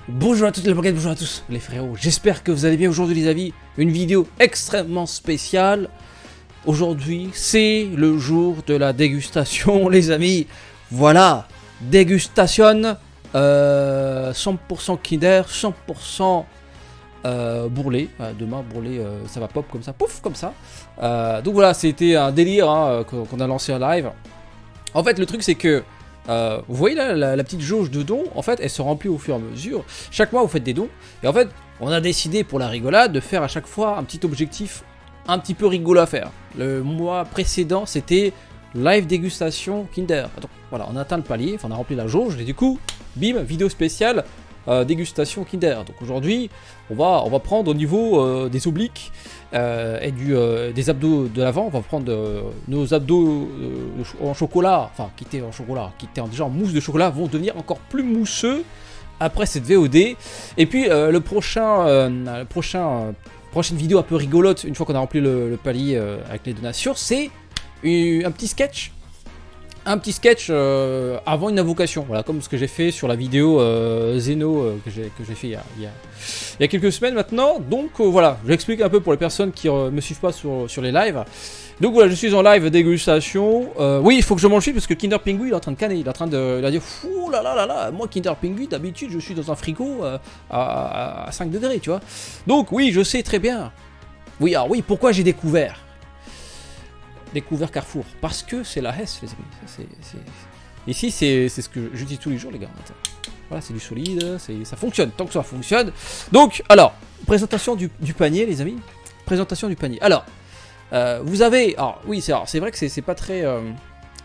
Bonjour à toutes les baguettes, bonjour à tous les frérots, j'espère que vous allez bien aujourd'hui les amis. Une vidéo extrêmement spéciale. Aujourd'hui c'est le jour de la dégustation les amis. Voilà, dégustation 100% Kinder, 100% bourrelé. Demain bourrelé ça va pop comme ça, pouf comme ça. Donc voilà, c'était un délire qu'on a lancé en live. En fait le truc c'est que vous voyez là la petite jauge de dons, en fait elle se remplit au fur et à mesure. Chaque mois vous faites des dons et en fait on a décidé pour la rigolade de faire à chaque fois un petit objectif un petit peu rigolo à faire. Le mois précédent c'était live dégustation Kinder. Donc voilà, on a atteint le palier, enfin on a rempli la jauge et du coup bim, vidéo spéciale dégustation Kinder. Donc aujourd'hui on va prendre au niveau des obliques et des abdos de l'avant. On va prendre nos abdos en chocolat, enfin qui étaient en chocolat, qui étaient déjà en mousse de chocolat, vont devenir encore plus mousseux après cette VOD. Et puis prochaine vidéo un peu rigolote, une fois qu'on a rempli le palier avec les donations, c'est un petit sketch. Un petit sketch avant une invocation, voilà, comme ce que j'ai fait sur la vidéo Zeno que j'ai fait il y a quelques semaines maintenant. Donc voilà, j'explique un peu pour les personnes qui me suivent pas sur les lives. Donc voilà, je suis en live dégustation. Oui, il faut que je mange vite parce que Kinder Pinguin il est en train de canner, il a dit fou là là là là, moi Kinder Pinguin d'habitude je suis dans un frigo à 5 degrés, tu vois. Donc oui, je sais très bien. Oui, alors oui, pourquoi j'ai découvert Carrefour, parce que c'est la Hesse les amis. Ici c'est ce que je dis tous les jours les gars. Voilà, c'est du solide, ça fonctionne, tant que ça fonctionne. Donc alors, présentation du panier les amis. Présentation du panier. Alors, vous avez, alors oui c'est vrai que c'est pas très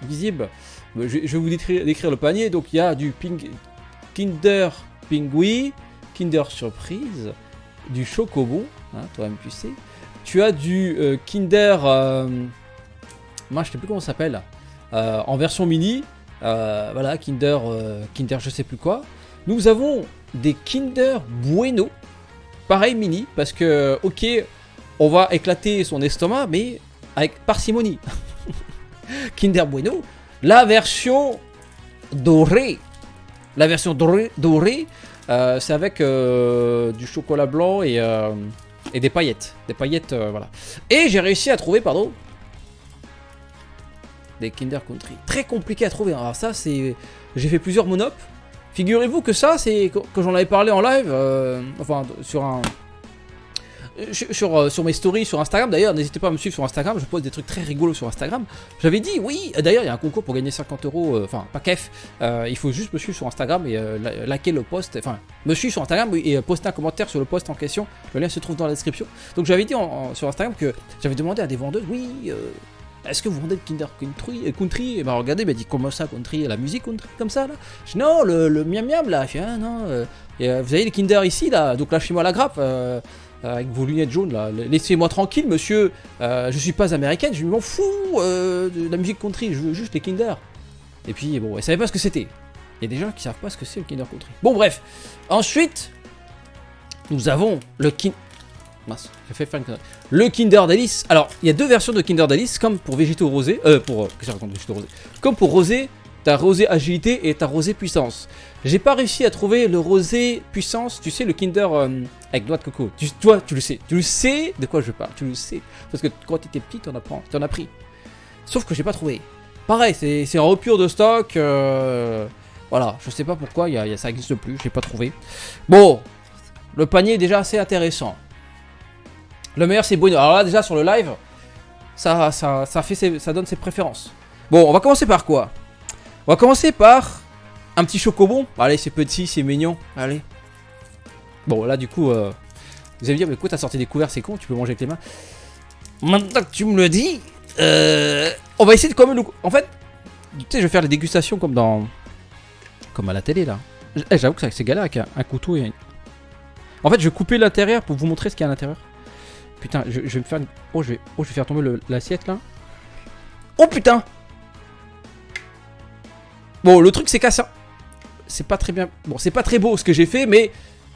visible. Je vais vous décrire le panier. Donc il y a du Kinder Pingui, Kinder Surprise, du Chocobon, hein, toi-même tu sais. Tu as du Kinder... moi je sais plus comment ça s'appelle, en version mini, voilà, Kinder je sais plus quoi. Nous avons des Kinder Bueno, pareil mini, parce que ok, on va éclater son estomac, mais avec parcimonie. Kinder Bueno, la version dorée, c'est avec du chocolat blanc et des paillettes, voilà. Et j'ai réussi à trouver, pardon, des Kinder Country. Très compliqué à trouver. Alors ça, c'est... J'ai fait plusieurs monop. Figurez-vous que ça, c'est... Quand j'en avais parlé en live, enfin, sur mes stories sur Instagram, d'ailleurs, n'hésitez pas à me suivre sur Instagram, je pose des trucs très rigolos sur Instagram. J'avais dit, oui, d'ailleurs, il y a un concours pour gagner 50 €, enfin, pas kef, il faut juste me suivre sur Instagram et liker le post, enfin, me suivre sur Instagram et poster un commentaire sur le post en question. Le lien se trouve dans la description. Donc j'avais dit sur Instagram que j'avais demandé à des vendeuses, oui... est-ce que vous vendez le Kinder Country? Et bah regardez, il m'a dit comment ça Country, la musique Country comme ça là. Je dis non, le miam miam là. Je dis ah non, vous avez les Kinder ici là, donc lâchez-moi la grappe avec vos lunettes jaunes là. Laissez-moi tranquille monsieur, je suis pas américaine, je m'en fous de la musique Country, je veux juste les Kinder. Et puis bon, elle savait pas ce que c'était. Il y a des gens qui savent pas ce que c'est le Kinder Country. Bon bref, ensuite nous avons le le Kinder Delice. Alors, il y a deux versions de Kinder Delice, comme pour végétaux rosés. Qu'est-ce que je raconte, végétaux rosés? Comme pour rosé, t'as rosé agilité et t'as rosé puissance. J'ai pas réussi à trouver le rosé puissance, tu sais, le Kinder avec noix de coco. Toi, tu le sais. Tu le sais de quoi je parle, tu le sais. Parce que quand t'étais petit, t'en as pris. Sauf que j'ai pas trouvé. Pareil, c'est en rupture de stock. Voilà, je sais pas pourquoi, ça existe plus, j'ai pas trouvé. Bon, le panier est déjà assez intéressant. Le meilleur c'est Bueno. Alors là déjà sur le live, ça donne ses préférences. Bon, on va commencer par quoi? On va commencer par un petit chocobon. Allez, c'est petit, c'est mignon. Allez. Bon là du coup, vous allez me dire mais quoi t'as sorti des couverts, c'est con, tu peux manger avec les mains. Maintenant que tu me le dis, on va essayer de quand même le... En fait, tu sais, je vais faire les dégustations comme à la télé là. J'avoue que c'est galère avec un couteau et en fait je vais couper l'intérieur pour vous montrer ce qu'il y a à l'intérieur. Putain, je vais me faire une... Oh, je vais faire tomber l'assiette, là. Oh, putain. Bon, le truc, c'est qu'à ça... C'est pas très bien... Bon, c'est pas très beau, ce que j'ai fait, mais...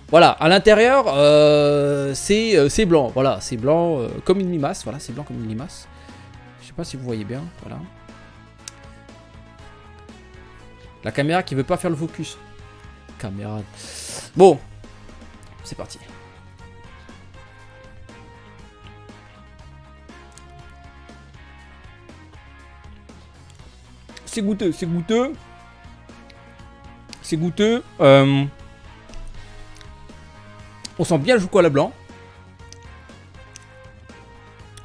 Voilà, à l'intérieur, c'est blanc. Voilà, c'est blanc comme une limace. Voilà, c'est blanc comme une limace. Je sais pas si vous voyez bien, voilà. La caméra qui veut pas faire le focus. Caméra... Bon, c'est parti. C'est goûteux, c'est goûteux. C'est goûteux. On sent bien le chocolat blanc.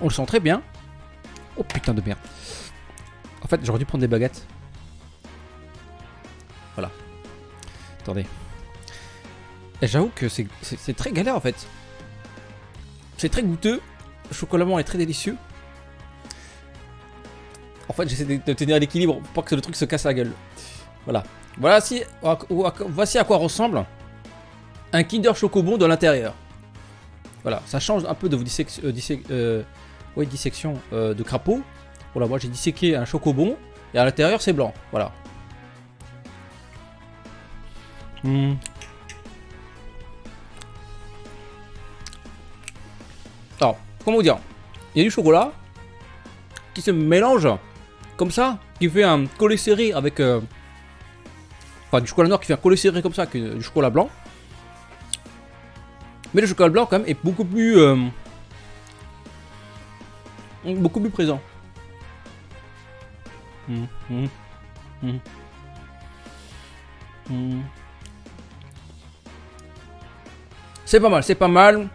On le sent très bien. Oh putain de merde. En fait, j'aurais dû prendre des baguettes. Voilà. Attendez. Et j'avoue que c'est très galère en fait. C'est très goûteux. Le chocolat blanc est très délicieux. En fait, j'essaie de tenir l'équilibre pour pas que le truc se casse la gueule. Voilà. Voici à quoi ressemble un Kinder Chocobon de l'intérieur. Voilà, ça change un peu de vos dissection de crapaud. Voilà, moi j'ai disséqué un Chocobon et à l'intérieur c'est blanc. Voilà. Alors, comment vous dire? Il y a du chocolat qui se mélange comme ça, qui fait un collet serré avec... Enfin, du chocolat noir qui fait un collet serré comme ça, avec du chocolat blanc. Mais le chocolat blanc, quand même, est beaucoup plus présent. C'est pas mal, c'est pas mal.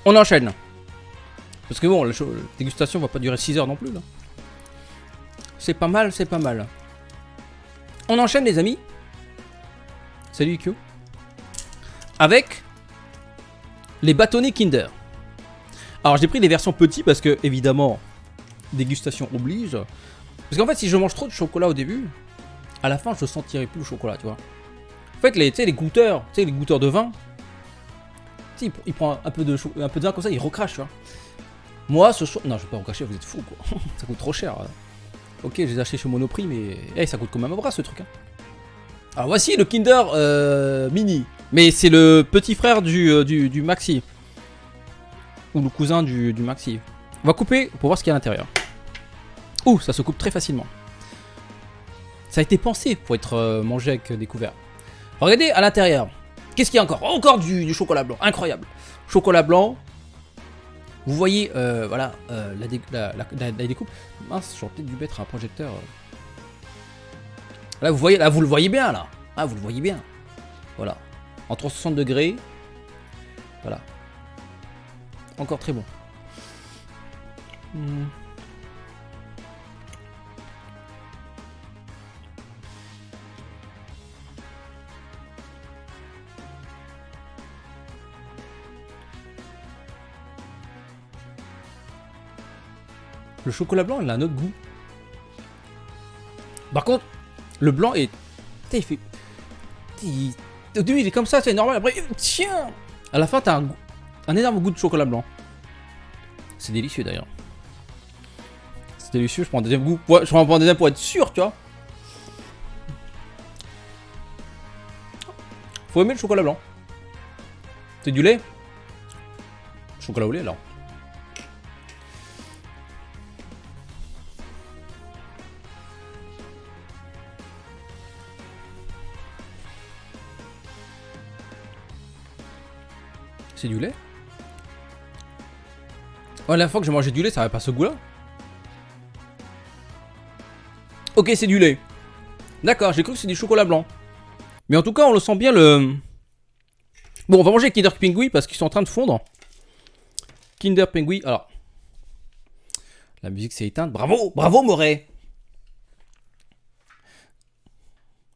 On enchaîne. Parce que bon, la dégustation va pas durer 6 heures non plus, là. C'est pas mal, c'est pas mal. On enchaîne, les amis. Salut IQ. Avec les bâtonnets Kinder. Alors j'ai pris des versions petits parce que évidemment dégustation oblige. Parce qu'en fait si je mange trop de chocolat au début, à la fin je sentirai plus le chocolat, tu vois. En fait les goûteurs, les goûteurs de vin, il prend un peu de vin comme ça, il recrache, tu vois. Moi ce soir, non je vais pas recracher, vous êtes fous quoi. Ça coûte trop cher. Ok, je les ai achetés chez Monoprix mais ça coûte quand même un bras ce truc. Alors voici le Kinder Mini. Mais c'est le petit frère du Maxi. Ou le cousin du Maxi. On va couper pour voir ce qu'il y a à l'intérieur. Ouh, ça se coupe très facilement. Ça a été pensé pour être mangé avec des couverts. Regardez à l'intérieur. Qu'est-ce qu'il y a encore? Encore du chocolat blanc. Incroyable. Chocolat blanc. Vous voyez, voilà, la découpe. Mince, j'aurais peut-être dû mettre un projecteur. Là, vous voyez, là, vous le voyez bien, là. Ah, vous le voyez bien. Voilà. En 360 degrés. Voilà. Encore très bon. Le chocolat blanc, il a un autre goût. Par contre, le blanc est... Il fait... Au début, il est comme ça, c'est normal. Après, tiens! À la fin, t'as un énorme goût de chocolat blanc. C'est délicieux d'ailleurs. C'est délicieux, je prends un deuxième goût. Ouais, je prends un deuxième pour être sûr, tu vois. Faut aimer le chocolat blanc. C'est du lait? Chocolat au lait alors. C'est du lait? Ouais, la fois que j'ai mangé du lait, ça avait pas ce goût-là. Ok, c'est du lait. D'accord, j'ai cru que c'est du chocolat blanc. Mais en tout cas, on le sent bien le... Bon, on va manger Kinder Pingui parce qu'ils sont en train de fondre. Kinder Pingui, alors... La musique s'est éteinte. Bravo, bravo Moret.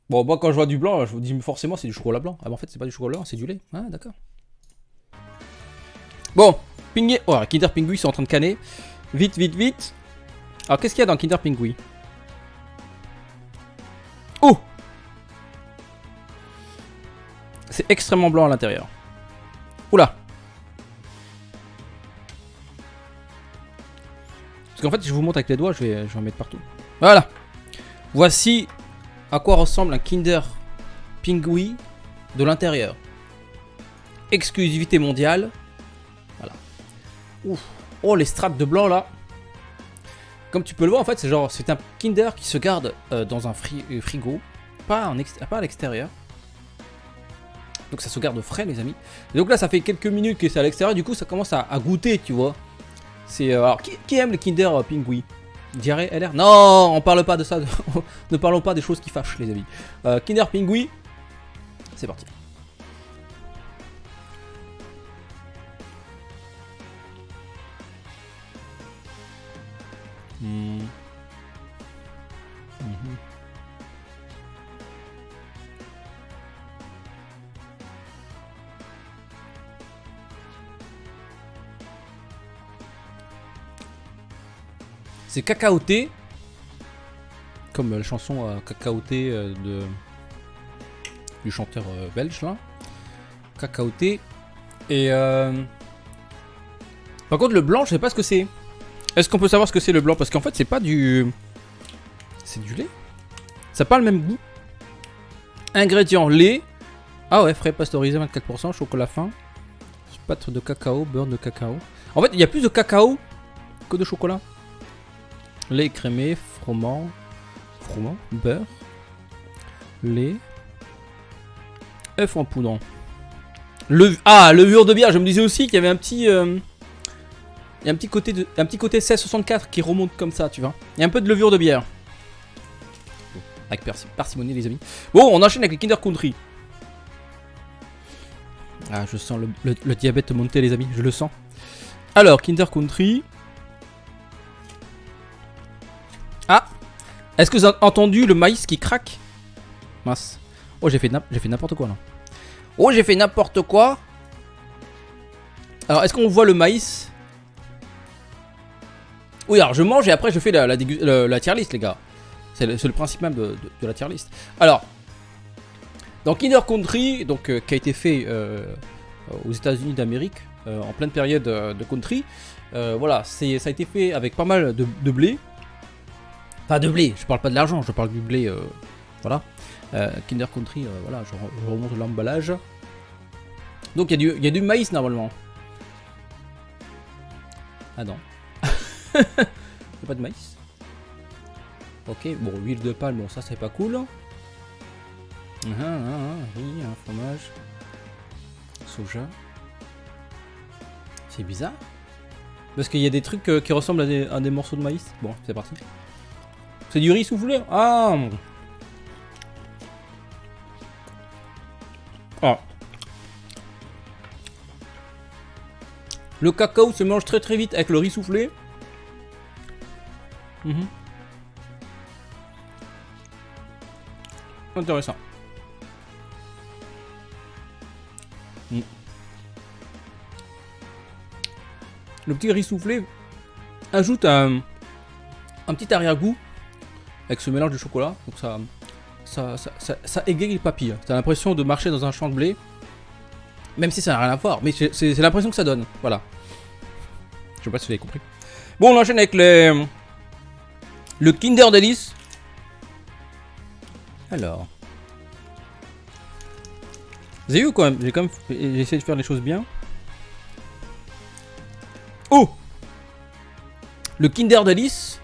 Bon, moi quand je vois du blanc, je vous dis forcément c'est du chocolat blanc. Ah, mais en fait, c'est pas du chocolat blanc, c'est du lait. Ah, d'accord. Bon, Pingui... Oh, Kinder Pingui sont en train de canner. Vite, vite, vite. Alors, qu'est-ce qu'il y a dans Kinder Pingui? Oh! C'est extrêmement blanc à l'intérieur. Oula! Parce qu'en fait, si je vous montre avec les doigts, je vais en mettre partout. Voilà! Voici à quoi ressemble un Kinder Pingui de l'intérieur. Exclusivité mondiale. Voilà. Ouf. Oh, les straps de blanc là. Comme tu peux le voir, en fait, c'est un Kinder qui se garde dans un frigo, pas à l'extérieur. Donc ça se garde frais les amis. Et donc là ça fait quelques minutes que c'est à l'extérieur, du coup ça commence à goûter tu vois. C'est alors qui aime les Kinder Pingui? Diarrhée LR? Non, on parle pas de ça, ne parlons pas des choses qui fâchent les amis. Kinder Pingui, c'est parti. C'est cacaoté, comme la chanson cacaoté du chanteur belge là. Cacaoté. Et par contre le blanc, je sais pas ce que c'est. Est-ce qu'on peut savoir ce que c'est le blanc? Parce qu'en fait c'est pas du... C'est du lait. Ça n'a pas le même goût. Ingrédients lait. Ah ouais, frais pasteurisé 24%, chocolat fin, pâte de cacao, beurre de cacao. En fait il y a plus de cacao que de chocolat. Lait crémé, froment, beurre, lait, œuf en poudre. Levure de bière. Je me disais aussi qu'il y avait un petit, il y a un petit côté 1664 qui remonte comme ça, tu vois. Il y a un peu de levure de bière. Avec parcimonie les amis. Bon, on enchaîne avec les Kinder Country. Ah, je sens le diabète monter les amis, je le sens. Alors, Kinder Country. Ah! Est-ce que vous avez entendu le maïs qui craque? Mince. Oh, j'ai fait n'importe quoi là. Oh, j'ai fait n'importe quoi. Alors, est-ce qu'on voit le maïs? Oui, alors je mange et après je fais la tier list, les gars. C'est le principe même de la tier list. Alors, dans Kinder Country, donc, qui a été fait aux États-Unis d'Amérique, en pleine période de country, voilà, ça a été fait avec pas mal de blé. Pas de blé, je parle pas de l'argent, je parle du blé, voilà. Kinder Country, voilà, je remonte l'emballage. Donc il y a du maïs normalement. Ah non. Pas de maïs. Ok, bon, huile de palme, bon ça c'est pas cool. Oui, un fromage. Soja. C'est bizarre. Parce qu'il y a des trucs qui ressemblent à des morceaux de maïs. Bon, c'est parti. C'est du riz soufflé. Ah. Ah. Le cacao se mange très très vite avec le riz soufflé. Intéressant. Le petit riz soufflé ajoute un petit arrière-goût avec ce mélange de chocolat. Donc ça égaye les papilles. T'as l'impression de marcher dans un champ de blé. Même si ça n'a rien à voir. Mais c'est l'impression que ça donne. Voilà. Je sais pas si vous avez compris. Bon, on enchaîne avec le Kinder Delice. Alors. Vous avez vu quand même, j'ai essayé de faire les choses bien. Oh! Le Kinder Delice.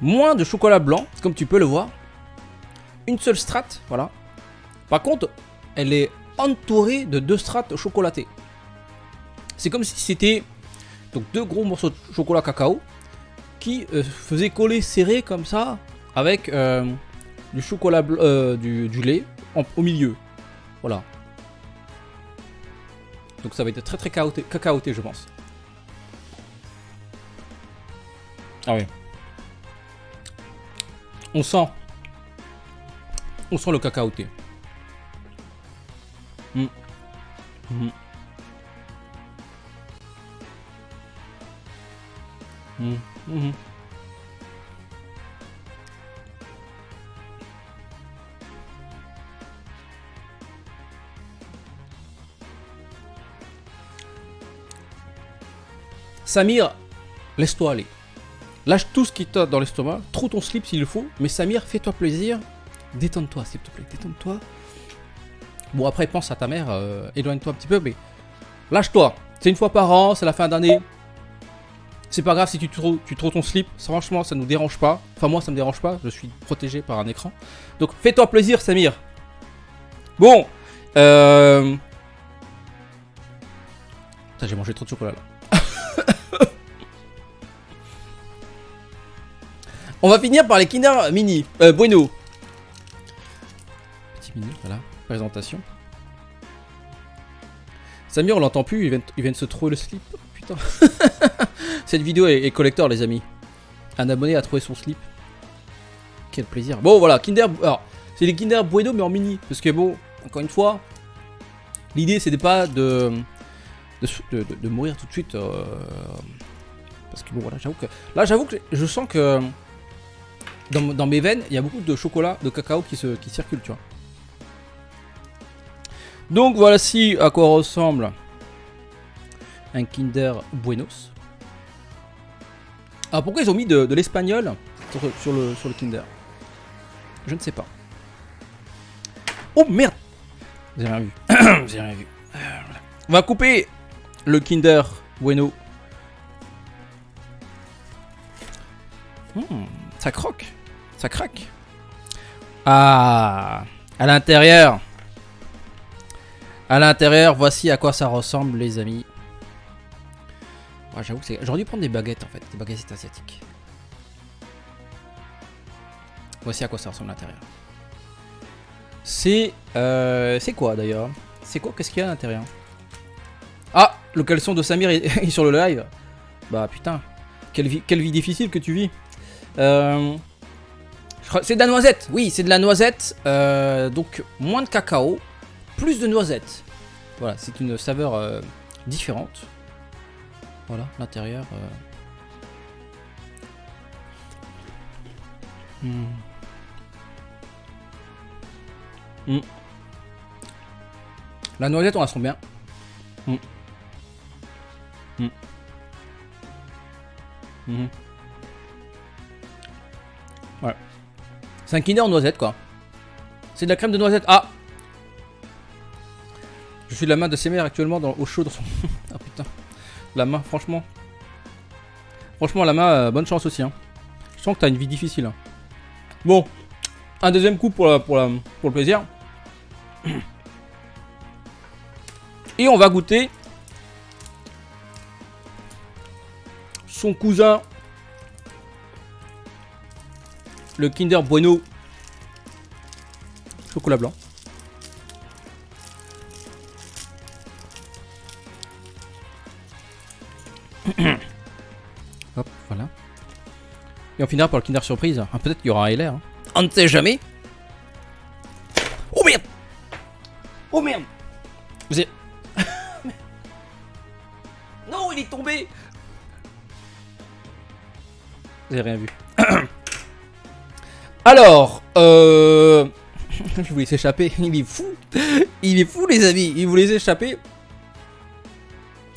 Moins de chocolat blanc, comme tu peux le voir. Une seule strate, voilà. Par contre, elle est entourée de 2 strates chocolatées. C'est comme si c'était donc 2 gros morceaux de chocolat cacao qui faisaient coller serré comme ça avec du chocolat du lait au milieu. Voilà. Donc ça va être très très cacaoté je pense. Ah oui. On sent le cacaoté. Samir, laisse-toi aller. Lâche tout ce qui t'a dans l'estomac, trouve ton slip s'il le faut, mais Samir, fais-toi plaisir, détends-toi s'il te plaît, détends-toi. Bon après pense à ta mère, éloigne-toi un petit peu, mais lâche-toi. C'est une fois par an, c'est la fin d'année. C'est pas grave si tu trouves ton slip, franchement ça nous dérange pas. Enfin moi ça me dérange pas, je suis protégé par un écran. Donc fais-toi plaisir Samir. Bon, Putain, j'ai mangé trop de chocolat là. On va finir par les Kinder Mini. Bueno. Petit mini, voilà. Présentation. Samir, on l'entend plus, il vient de se trouver le slip. Putain. Cette vidéo est collector, les amis. Un abonné a trouvé son slip. Quel plaisir. Bon, voilà, Kinder. Alors, c'est les Kinder Bueno, mais en mini. Parce que, bon, encore une fois, l'idée, c'était pas de mourir tout de suite. Parce que, bon, voilà, j'avoue que je sens que dans mes veines, il y a beaucoup de chocolat, de cacao qui circule, tu vois. Donc voici à quoi ressemble un Kinder Buenos. Alors pourquoi ils ont mis de l'espagnol sur le Kinder? Je ne sais pas. Oh merde! Vous avez rien vu. Vous avez rien vu. Voilà. On va couper le Kinder Bueno. Ça croque. Ça craque. Ah! À l'intérieur. À l'intérieur, voici à quoi ça ressemble, les amis. Ouais, j'avoue que j'aurais dû prendre des baguettes en fait, des baguettes asiatiques. Voici à quoi ça ressemble à l'intérieur. C'est quoi d'ailleurs? C'est quoi? Qu'est-ce qu'il y a à l'intérieur? Ah, le caleçon de Samir est sur le live. Bah putain, quelle vie difficile que tu vis. C'est de la noisette. Oui, c'est de la noisette. Donc moins de cacao. Plus de noisettes. Voilà, c'est une saveur différente. Voilà, l'intérieur. La noisette, on la sent bien. Ouais. C'est un Kinder en noisette, quoi. C'est de la crème de noisette. Ah! Je suis de la main de ses mères actuellement au chaud dans son... Ah putain. La main, franchement. Franchement, la main, bonne chance aussi. Hein. Je sens que t'as une vie difficile. Hein. Bon. Un deuxième coup pour le plaisir. Et on va goûter son cousin. Le Kinder Bueno. Chocolat blanc. Hop, voilà. Et on finira par le Kinder Surprise. Ah, peut-être qu'il y aura un LR. Hein. On ne sait jamais. Oh merde! Oh merde! Vous avez... Non, il est tombé! Vous avez rien vu. Alors, je voulais s'échapper. Il est fou. Il est fou, les amis. Il voulait s'échapper.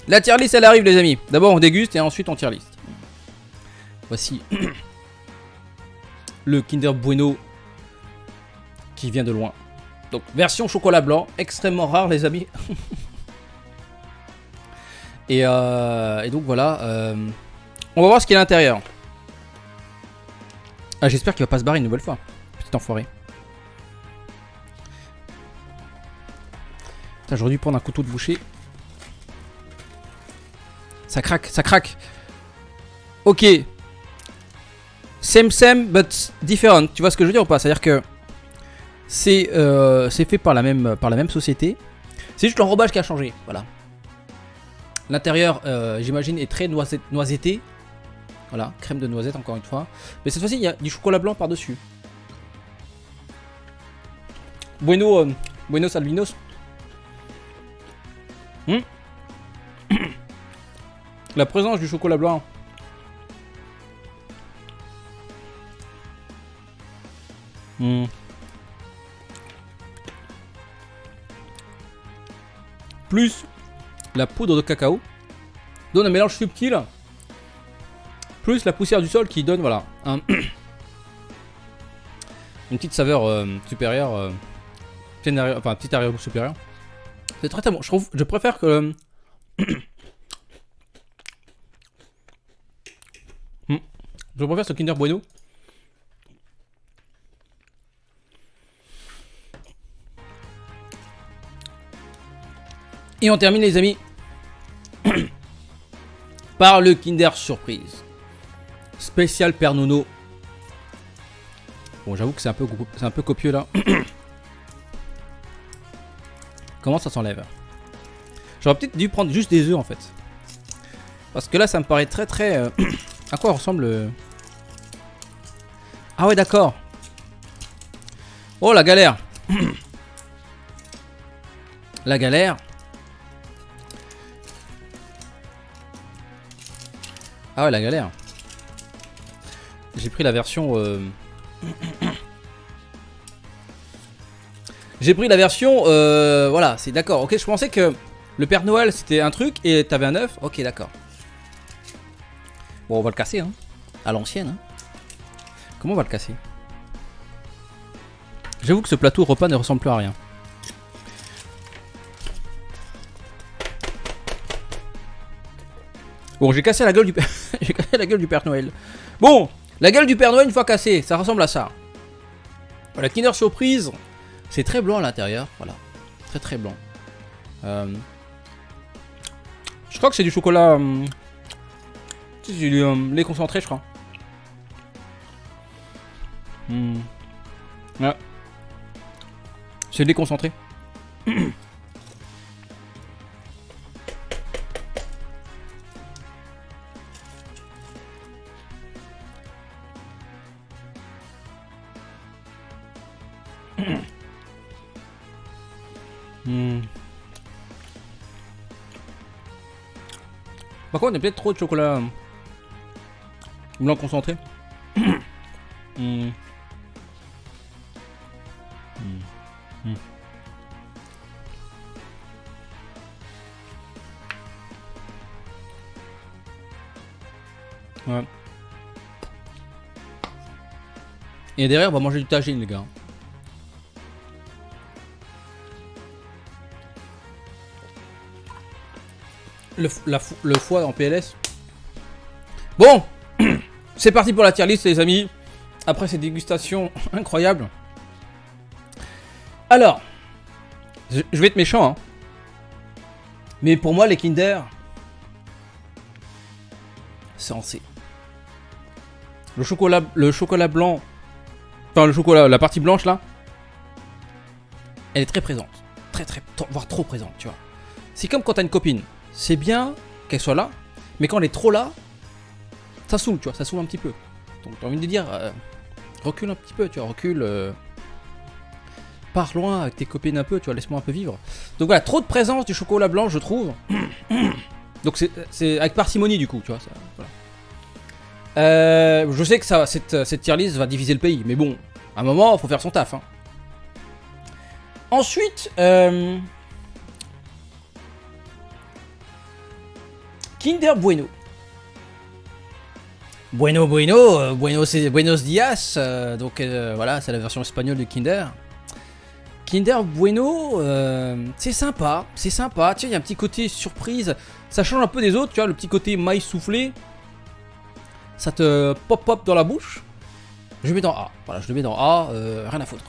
La tier list, elle arrive, les amis. D'abord, on déguste et ensuite, on tier list. Voici le Kinder Bueno qui vient de loin. Donc, version chocolat blanc, extrêmement rare, les amis. et donc, voilà. On va voir ce qu'il y a à l'intérieur. Ah, j'espère qu'il va pas se barrer une nouvelle fois. Petit enfoiré. Putain, j'aurais dû prendre un couteau de boucher. Ça craque, ça craque. Ok. Same, but different. Tu vois ce que je veux dire ou pas? C'est-à-dire que c'est fait par la même société. C'est juste l'enrobage qui a changé. Voilà. L'intérieur, j'imagine, est très noisetté. Voilà, crème de noisette encore une fois. Mais cette fois-ci, il y a du chocolat blanc par-dessus. Buenos albinos. La présence du chocolat blanc. Plus la poudre de cacao donne un mélange subtil. Plus la poussière du sol qui donne, voilà, une petite saveur supérieure. Enfin, petite arrière-goût supérieur. C'est très bon. Je préfère que... Je préfère ce Kinder Bueno. Et on termine les amis par le Kinder Surprise. Spécial Père Nono. Bon, j'avoue que c'est un peu copieux là. Comment ça s'enlève? J'aurais peut-être dû prendre juste des œufs en fait. Parce que là ça me paraît très à quoi ressemble Ah ouais d'accord. Oh la galère. La galère. Ah ouais la galère. J'ai pris la version J'ai pris la version voilà, c'est d'accord. Ok, je pensais que le Père Noël c'était un truc et t'avais un œuf. Ok, d'accord. Bon, on va le casser, hein. À l'ancienne, hein. Comment on va le casser? J'avoue que ce plateau repas ne ressemble plus à rien. Bon, j'ai cassé la gueule du j'ai cassé la gueule du Père Noël. Bon, la gueule du Père Noël une fois cassée, ça ressemble à ça. Voilà, Kinder Surprise, c'est très blanc à l'intérieur, voilà, très blanc. Je crois que c'est du chocolat, c'est du lait concentré, je crois. Ouais. C'est du lait concentré. Par contre, il y a peut-être trop de chocolat blanc concentré. Ouais. Et derrière, on va manger du tagine, les gars. Le foie en PLS. Bon, c'est parti pour la tier list, les amis. Après cette dégustation incroyable. Alors, je vais être méchant, hein. Mais pour moi, les Kinder, c'est en C. Le chocolat blanc, enfin le chocolat, la partie blanche là, elle est très présente, voire trop présente, tu vois. C'est comme quand t'as une copine. C'est bien qu'elle soit là, mais quand elle est trop là, ça saoule, tu vois, ça saoule un petit peu. Donc t'as envie de dire, recule un petit peu, tu vois, recule, pars loin avec tes copines un peu, tu vois, laisse-moi un peu vivre. Donc voilà, trop de présence du chocolat blanc, je trouve. Donc c'est avec parcimonie du coup, tu vois. Ça, voilà. Je sais que ça, cette tier list va diviser le pays, mais bon, à un moment, il faut faire son taf. Hein. Ensuite, Kinder Bueno. Buenos Dias. Donc voilà, c'est la version espagnole de Kinder. Kinder Bueno, c'est sympa. Tu sais, il y a un petit côté surprise. Ça change un peu des autres, tu vois, le petit côté maïs soufflé. Ça te pop dans la bouche. Je le mets dans A. Voilà, je le mets dans A. Rien à foutre.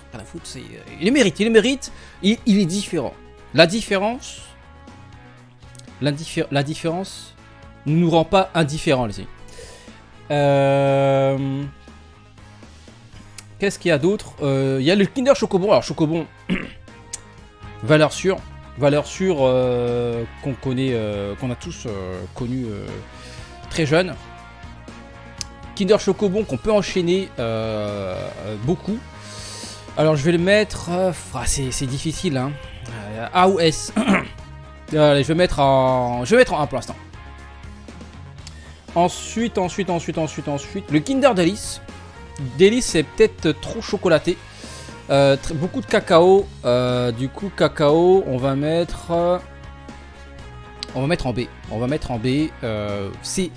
Il le mérite. Il est différent. La différence ne nous rend pas indifférents, les amis. Qu'est-ce qu'il y a d'autre? Il y a le Kinder Chocobon. Alors, Chocobon, valeur sûre qu'on connaît, qu'on a tous connu très jeune. Kinder Chocobon qu'on peut enchaîner beaucoup. Alors, je vais le mettre. C'est difficile, hein. A ou S. Allez, je vais mettre en A pour l'instant. Ensuite, le Kinder Delice. Delice, c'est peut-être trop chocolaté. Beaucoup de cacao. Du coup, cacao, on va mettre en B. C'est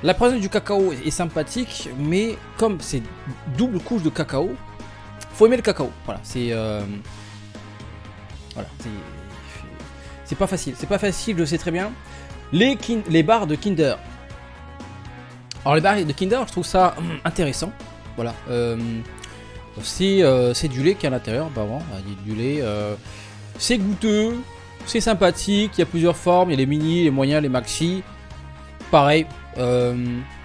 la présence du cacao est sympathique, mais comme c'est double couche de cacao, faut aimer le cacao. Voilà, c'est pas facile. Je sais très bien. Les barres de Kinder. Alors les barres de Kinder, je trouve ça intéressant. Voilà. C'est du lait qui est à l'intérieur. Bah bon, il y a du lait. C'est goûteux. C'est sympathique, il y a plusieurs formes, il y a les mini, les moyens, les maxi. Pareil,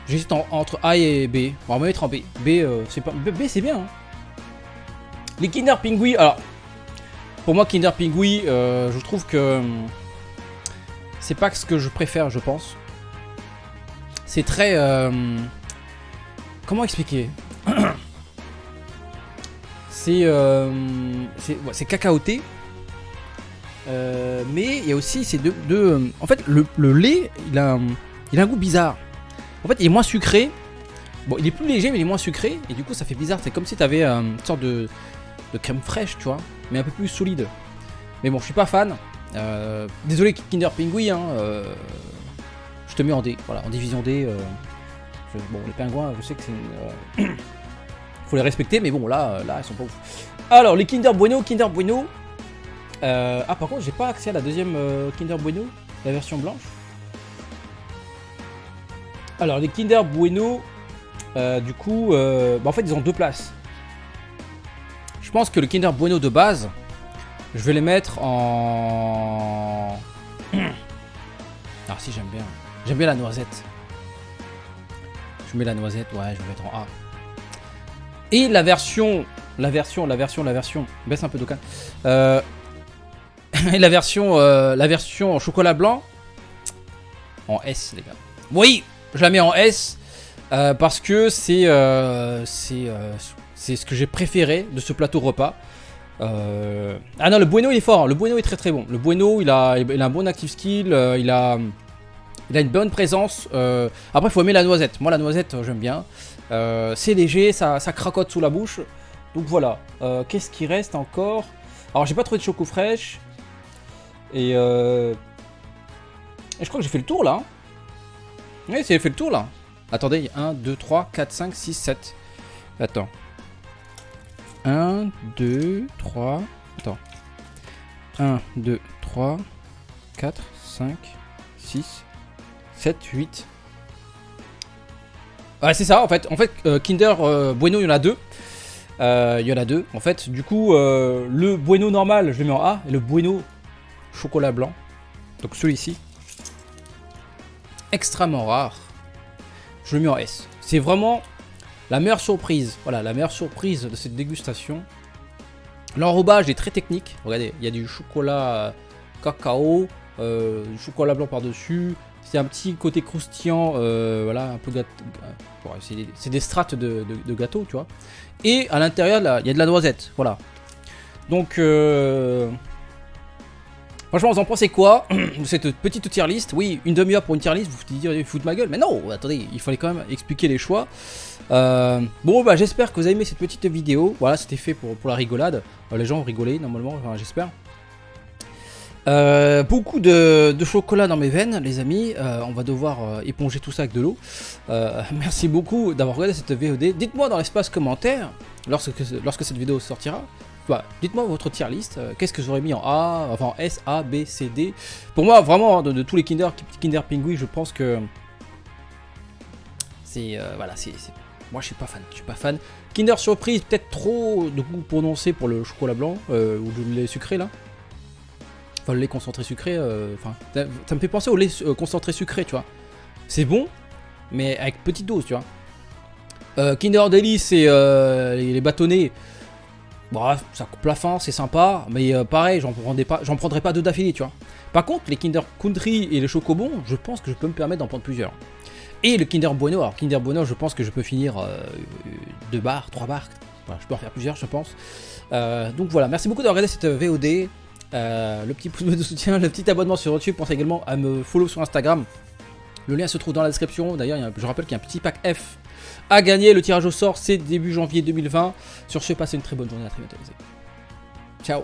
j'hésite entre A et B. On va mettre en B. B, c'est bien. Hein. Les Kinder Pingui, alors, pour moi, Kinder Pingui, je trouve que c'est pas ce que je préfère, je pense. C'est très... comment expliquer? C'est cacaoté. Mais il y a aussi ces deux en fait, le lait, il a un goût bizarre. En fait, il est moins sucré. Bon, il est plus léger, mais il est moins sucré. Et du coup, ça fait bizarre. C'est comme si tu avais une sorte de crème fraîche, tu vois. Mais un peu plus solide. Mais bon, je suis pas fan. Désolé, Kinder Pingui. Hein, je te mets en D. Voilà, en division D. Bon, les pingouins, je sais que c'est une... faut les respecter, mais bon, là, ils sont pas ouf. Alors, les Kinder Bueno. Ah, par contre, j'ai pas accès à la deuxième Kinder Bueno, la version blanche. Alors, les Kinder Bueno, du coup, en fait, ils ont deux places. Je pense que le Kinder Bueno de base, je vais les mettre en... Ah si, j'aime bien. J'aime bien la noisette. Je mets la noisette, ouais, je vais mettre en A. Et la version... Baisse un peu d'aucun. Et la version en chocolat blanc, en S, les gars. Oui, je la mets en S, parce que c'est ce que j'ai préféré de ce plateau repas. Ah non, le Bueno il est fort, hein. Le Bueno est très très bon. Le Bueno il a un bon active skill, il a une bonne présence. Après il faut aimer la noisette. Moi la noisette j'aime bien. C'est léger, ça cracote sous la bouche. Donc voilà. Qu'est-ce qui reste encore? Alors j'ai pas trouvé de choco fraîche. Et je crois que j'ai fait le tour là. Hein. Oui, c'est fait le tour là. Attendez, 1, 2, 3, 4, 5, 6, 7. Attends. 1, 2, 3. Attends. 1, 2, 3, 4, 5, 6, 7, 8. Ouais, c'est ça en fait. En fait, Kinder Bueno, il y en a deux. En fait. Du coup, le Bueno normal, je le mets en A. Et le Bueno chocolat blanc. Donc celui-ci. Extrêmement rare. Je le mets en S. C'est vraiment la meilleure surprise. Voilà, la meilleure surprise de cette dégustation. L'enrobage est très technique. Regardez, il y a du chocolat cacao, du chocolat blanc par-dessus. C'est un petit côté croustillant, voilà, un peu gâteau. C'est des strates de gâteau, tu vois. Et à l'intérieur, il y a de la noisette, voilà. Donc, franchement, vous en pensez quoi de cette petite tier list? Oui, une demi-heure pour une tier list, vous vous dites, foutre ma gueule. Mais non, attendez, il fallait quand même expliquer les choix. Bon, bah, j'espère que vous avez aimé cette petite vidéo. Voilà, c'était fait pour la rigolade. Les gens ont rigolé, normalement, enfin, j'espère. Beaucoup de chocolat dans mes veines, les amis. On va devoir éponger tout ça avec de l'eau. Merci beaucoup d'avoir regardé cette VOD. Dites-moi dans l'espace commentaire, lorsque cette vidéo sortira, bah, dites-moi votre tier list. Qu'est-ce que j'aurais mis en A, enfin en S, A, B, C, D. Pour moi, vraiment, de tous les Kinder Pingui, je pense que c'est voilà, moi je suis pas fan. Kinder Surprise, peut-être trop de goût prononcé pour le chocolat blanc ou le lait sucré là. Enfin, le lait concentré sucré, ça me fait penser au lait concentré sucré, tu vois. C'est bon, mais avec petite dose, tu vois. Kinder Delice et les bâtonnets, bref, ça coupe la faim, c'est sympa, mais pareil, j'en prendrais pas deux d'affilée, tu vois. Par contre, les Kinder Country et les Chocobons, je pense que je peux me permettre d'en prendre plusieurs. Et le Kinder Bueno, alors Kinder Bueno, je pense que je peux finir 2 barres, 3 barres, voilà, je peux en faire plusieurs, je pense. Donc voilà, merci beaucoup d'avoir regardé cette VOD. Le petit pouce bleu de soutien, le petit abonnement sur YouTube. Pensez également à me follow sur Instagram. Le lien se trouve dans la description. D'ailleurs, je rappelle qu'il y a un petit pack F à gagner. Le tirage au sort, c'est début janvier 2020. Sur ce, passez une très bonne journée. À très bientôt. Ciao.